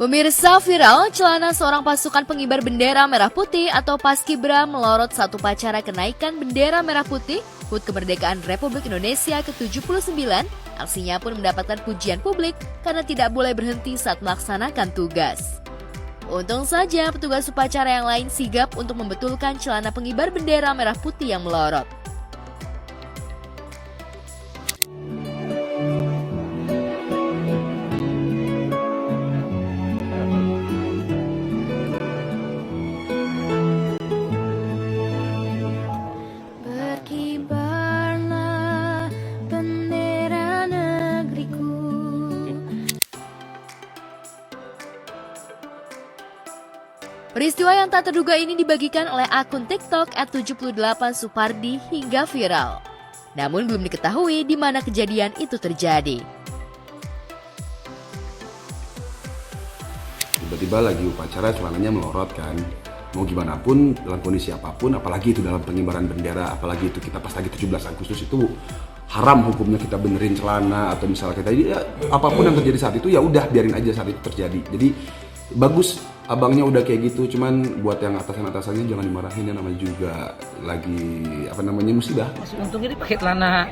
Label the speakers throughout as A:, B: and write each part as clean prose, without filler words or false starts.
A: Pemirsa, viral celana seorang pasukan pengibar bendera merah putih atau Paskibra melorot saat upacara kenaikan bendera merah putih HUT Kemerdekaan Republik Indonesia ke-79. Aksinya pun mendapatkan pujian publik karena tidak boleh berhenti saat melaksanakan tugas. Untung saja petugas upacara yang lain sigap untuk membetulkan celana pengibar bendera merah putih yang melorot.
B: Berkibarlah bendera negeriku.
A: Peristiwa yang tak terduga ini dibagikan oleh akun TikTok @78supardi hingga viral. Namun belum diketahui di mana kejadian itu terjadi.
C: Tiba-tiba lagi upacara celananya melorot kan. Mau gimana pun, dalam kondisi apapun, apalagi itu dalam pengibaran bendera, apalagi itu kita pas lagi 17 Agustus itu haram hukumnya kita benerin celana atau misalnya kita ya, apapun yang terjadi saat itu ya udah biarin aja saat itu terjadi. Jadi bagus abangnya udah kayak gitu, cuman buat yang atasan-atasannya jangan dimarahin ya, namanya juga lagi musibah.
D: Untungnya ini pakai celana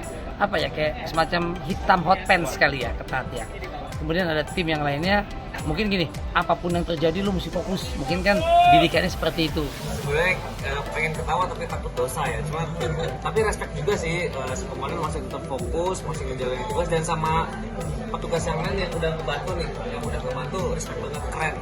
D: kayak semacam hitam hot pants kali ya, ketat ya. Kemudian ada tim yang lainnya, mungkin gini, apapun yang terjadi lu mesti fokus. Mungkin kan didikannya seperti itu.
E: Sebenarnya pengen ketawa tapi takut dosa ya. Cuma tapi respect juga sih, komandan masih tetap fokus, masih ngejalanin tugas, dan sama petugas yang lain yang udah ngebantu nih, yang udah ngebantu, respect banget, keren.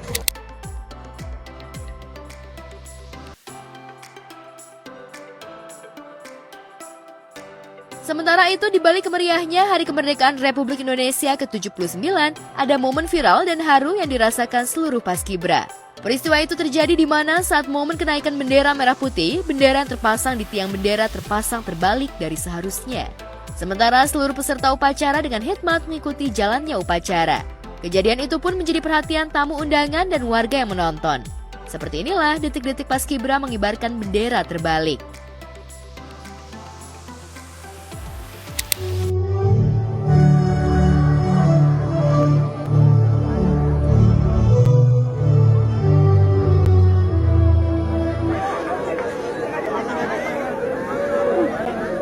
A: Sementara itu, di balik kemeriahnya Hari Kemerdekaan Republik Indonesia ke-79, ada momen viral dan haru yang dirasakan seluruh Paskibra. Peristiwa itu terjadi di mana saat momen kenaikan bendera merah putih, bendera yang terpasang di tiang bendera terpasang terbalik dari seharusnya. Sementara seluruh peserta upacara dengan hikmat mengikuti jalannya upacara. Kejadian itu pun menjadi perhatian tamu undangan dan warga yang menonton. Seperti inilah detik-detik Paskibra mengibarkan bendera terbalik.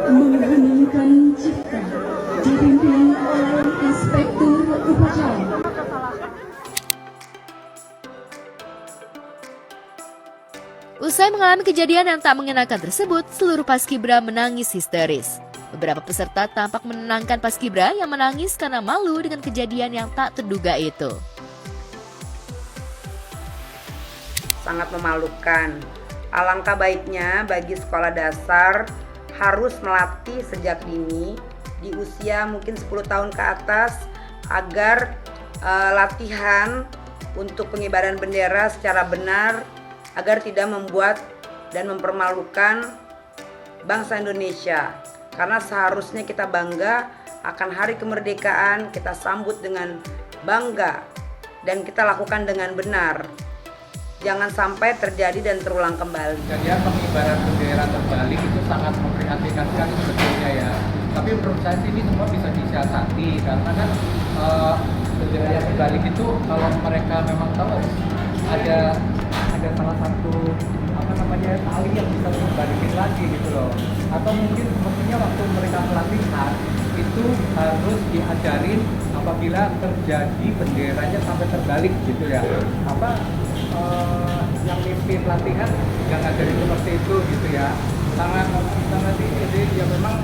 B: Mengheningkan cipta dipimpin oleh Inspektur Upacara.
A: Usai mengalami kejadian yang tak mengenakan tersebut, seluruh Paskibra menangis histeris. Beberapa peserta tampak menenangkan Paskibra yang menangis karena malu dengan kejadian yang tak terduga itu.
F: Sangat memalukan. Alangkah baiknya bagi sekolah dasar harus melatih sejak dini di usia mungkin 10 tahun ke atas agar latihan untuk pengibaran bendera secara benar agar tidak membuat dan mempermalukan bangsa Indonesia. Karena seharusnya kita bangga akan hari kemerdekaan, kita sambut dengan bangga dan kita lakukan dengan benar. Jangan sampai terjadi dan terulang kembali.
D: Kejadian pengibaran bendera terbalik itu sangat memprihatinkan sekali sebetulnya ya. Tapi menurut saya sih ini semua bisa disiasati karena kan bendera yang terbalik itu kalau mereka memang tahu ada salah satu tali yang bisa membalikin lagi gitu loh. Atau mungkin sepertinya waktu mereka pelatihan itu harus diajarin apabila terjadi benderanya sampai terbalik gitu ya. Yang mimpin latihan yang ngajarin seperti itu gitu ya. Sangat ini ya, memang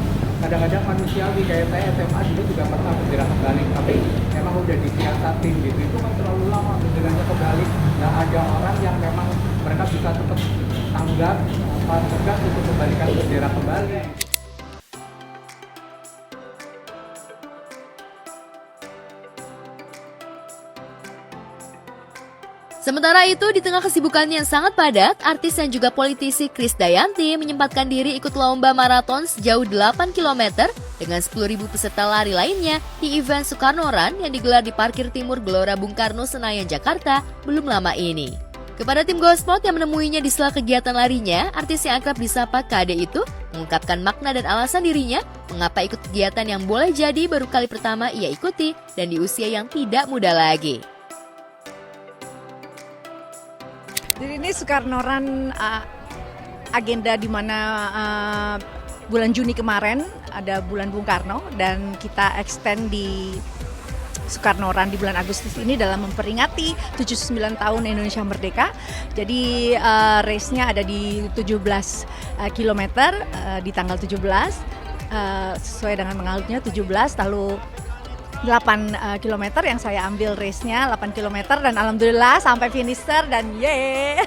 D: kadang-kadang manusiawi. Kayak saya SMA dulu juga pernah bendera kebalik, tapi memang udah disiasatin gitu. Itu kan terlalu lama benderanya kebalik. Nah, ada orang yang memang mereka bisa tetap tanggap tegas untuk kembalikan bendera kembali.
A: Sementara itu, di tengah kesibukannya yang sangat padat, artis dan juga politisi Krisdayanti menyempatkan diri ikut lomba maraton sejauh 8 km dengan 10.000 peserta lari lainnya di event Soekarno Run yang digelar di Parkir Timur Gelora Bung Karno, Senayan, Jakarta belum lama ini. Kepada tim Gosport yang menemuinya di sela kegiatan larinya, artis yang akrab disapa Kade itu mengungkapkan makna dan alasan dirinya mengapa ikut kegiatan yang boleh jadi baru kali pertama ia ikuti dan di usia yang tidak muda lagi.
G: Soekarno Run agenda di mana bulan Juni kemarin ada bulan Bung Karno dan kita extend di Soekarno Run di bulan Agustus ini dalam memperingati 79 tahun Indonesia Merdeka. Jadi race-nya ada di 17 km di tanggal 17 sesuai dengan mengalutnya 17, lalu 8 km yang saya ambil race-nya 8 km dan alhamdulillah sampai finisher dan yeay.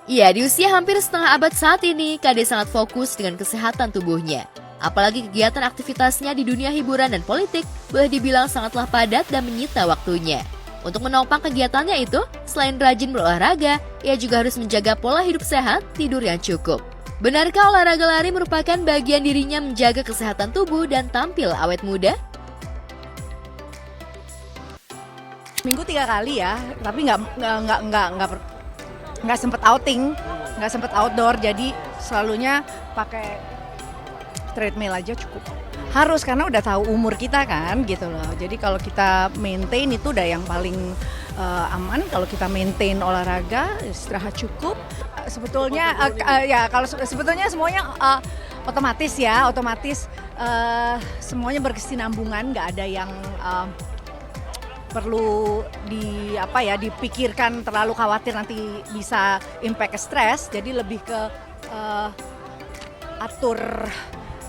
A: Iya, di usia hampir setengah abad saat ini, Kade sangat fokus dengan kesehatan tubuhnya. Apalagi kegiatan aktivitasnya di dunia hiburan dan politik boleh dibilang sangatlah padat dan menyita waktunya. Untuk menopang kegiatannya itu, selain rajin berolahraga, ia juga harus menjaga pola hidup sehat, tidur yang cukup. Benarkah olahraga lari merupakan bagian dirinya menjaga kesehatan tubuh dan tampil awet muda?
G: Minggu 3 kali ya, tapi nggak sempet outing, nggak sempet outdoor, jadi selalunya pakai treadmill aja cukup. Harus, karena udah tahu umur kita kan gitu loh. Jadi kalau kita maintain itu udah yang paling aman. Kalau kita maintain olahraga, istirahat cukup. Sebetulnya ya kalau sebetulnya semuanya otomatis ya, semuanya berkesinambungan, nggak ada yang perlu dipikirkan terlalu khawatir nanti bisa impact ke stres. Jadi lebih ke atur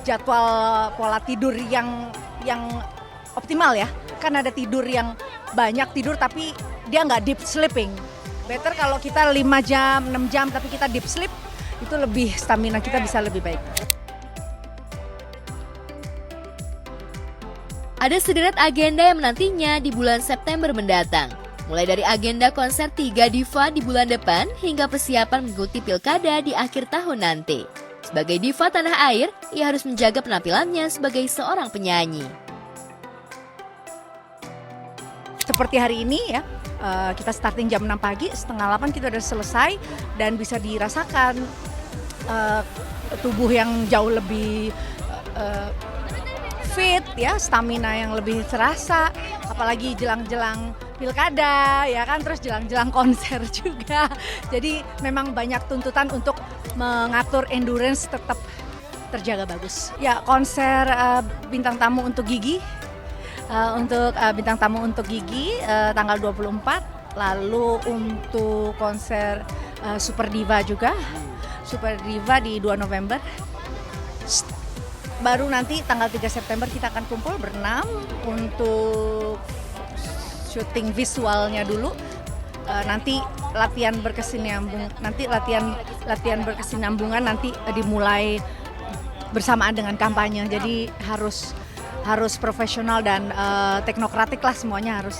G: jadwal pola tidur yang optimal ya. Kan ada tidur yang banyak tidur tapi dia nggak deep sleeping. Better kalau kita 5 jam, 6 jam tapi kita deep sleep, itu lebih stamina kita bisa lebih baik.
A: Ada sederet agenda yang menantinya di bulan September mendatang. Mulai dari agenda konser 3 diva di bulan depan hingga persiapan mengikuti pilkada di akhir tahun nanti. Sebagai diva tanah air, ia harus menjaga penampilannya sebagai seorang penyanyi.
G: Seperti hari ini ya, kita starting jam 6 pagi, setengah 8 kita udah selesai dan bisa dirasakan tubuh yang jauh lebih fit ya, stamina yang lebih terasa, apalagi jelang-jelang pilkada ya kan, terus jelang-jelang konser juga. Jadi memang banyak tuntutan untuk mengatur endurance tetap terjaga bagus. Ya, konser bintang tamu untuk Gigi, tanggal 24, lalu untuk konser Super Diva juga, Super Diva di 2 November. Baru nanti tanggal 3 September kita akan kumpul berenam untuk syuting visualnya dulu. Nanti latihan berkesinambungan nanti dimulai bersamaan dengan kampanye. Jadi harus profesional dan teknokratik lah, semuanya harus.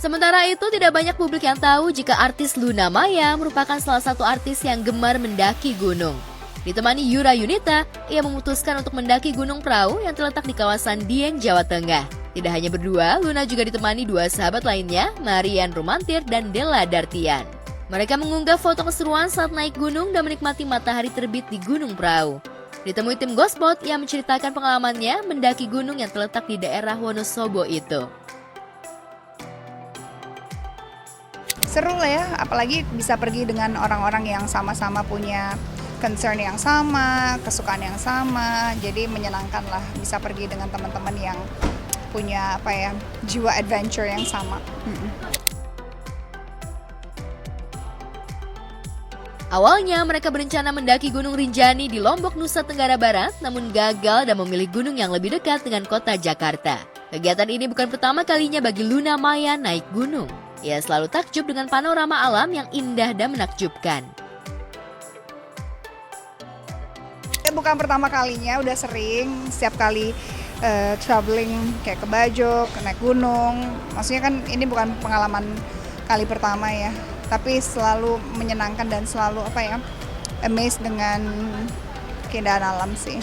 A: Sementara itu, tidak banyak publik yang tahu jika artis Luna Maya merupakan salah satu artis yang gemar mendaki gunung. Ditemani Yura Yunita, ia memutuskan untuk mendaki Gunung Prau yang terletak di kawasan Dieng, Jawa Tengah. Tidak hanya berdua, Luna juga ditemani 2 sahabat lainnya, Marian Romantir dan Della Dartian. Mereka mengunggah foto keseruan saat naik gunung dan menikmati matahari terbit di Gunung Prau. Ditemui tim Gospot yang menceritakan pengalamannya mendaki gunung yang terletak di daerah Wonosobo itu.
H: Seru lah ya, apalagi bisa pergi dengan orang-orang yang sama-sama punya concern yang sama, kesukaan yang sama. Jadi menyenangkan lah bisa pergi dengan teman-teman yang punya jiwa adventure yang sama.
A: Awalnya mereka berencana mendaki Gunung Rinjani di Lombok, Nusa Tenggara Barat, namun gagal dan memilih gunung yang lebih dekat dengan kota Jakarta. Kegiatan ini bukan pertama kalinya bagi Luna Maya naik gunung. Ia selalu takjub dengan panorama alam yang indah dan menakjubkan.
H: Bukan pertama kalinya, udah sering, setiap kali traveling kayak ke Bajo, naik gunung. Maksudnya kan ini bukan pengalaman kali pertama ya, tapi selalu menyenangkan dan selalu amazed dengan keindahan alam sih.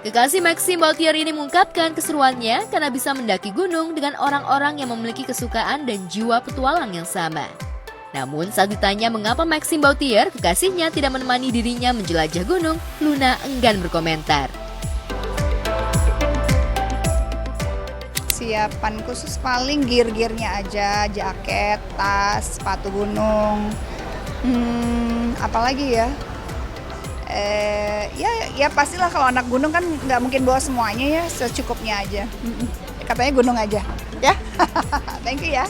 A: Kekasih Maxim Bautier ini mengungkapkan keseruannya karena bisa mendaki gunung dengan orang-orang yang memiliki kesukaan dan jiwa petualang yang sama. Namun saat ditanya mengapa Maxim Bautier, kekasihnya, tidak menemani dirinya menjelajah gunung, Luna enggan berkomentar.
H: Siapan khusus paling gear-gearnya aja, jaket, tas, sepatu gunung, apalagi ya? Ya pastilah kalau anak gunung kan nggak mungkin bawa semuanya ya, secukupnya aja. Katanya gunung aja, ya. Thank you ya.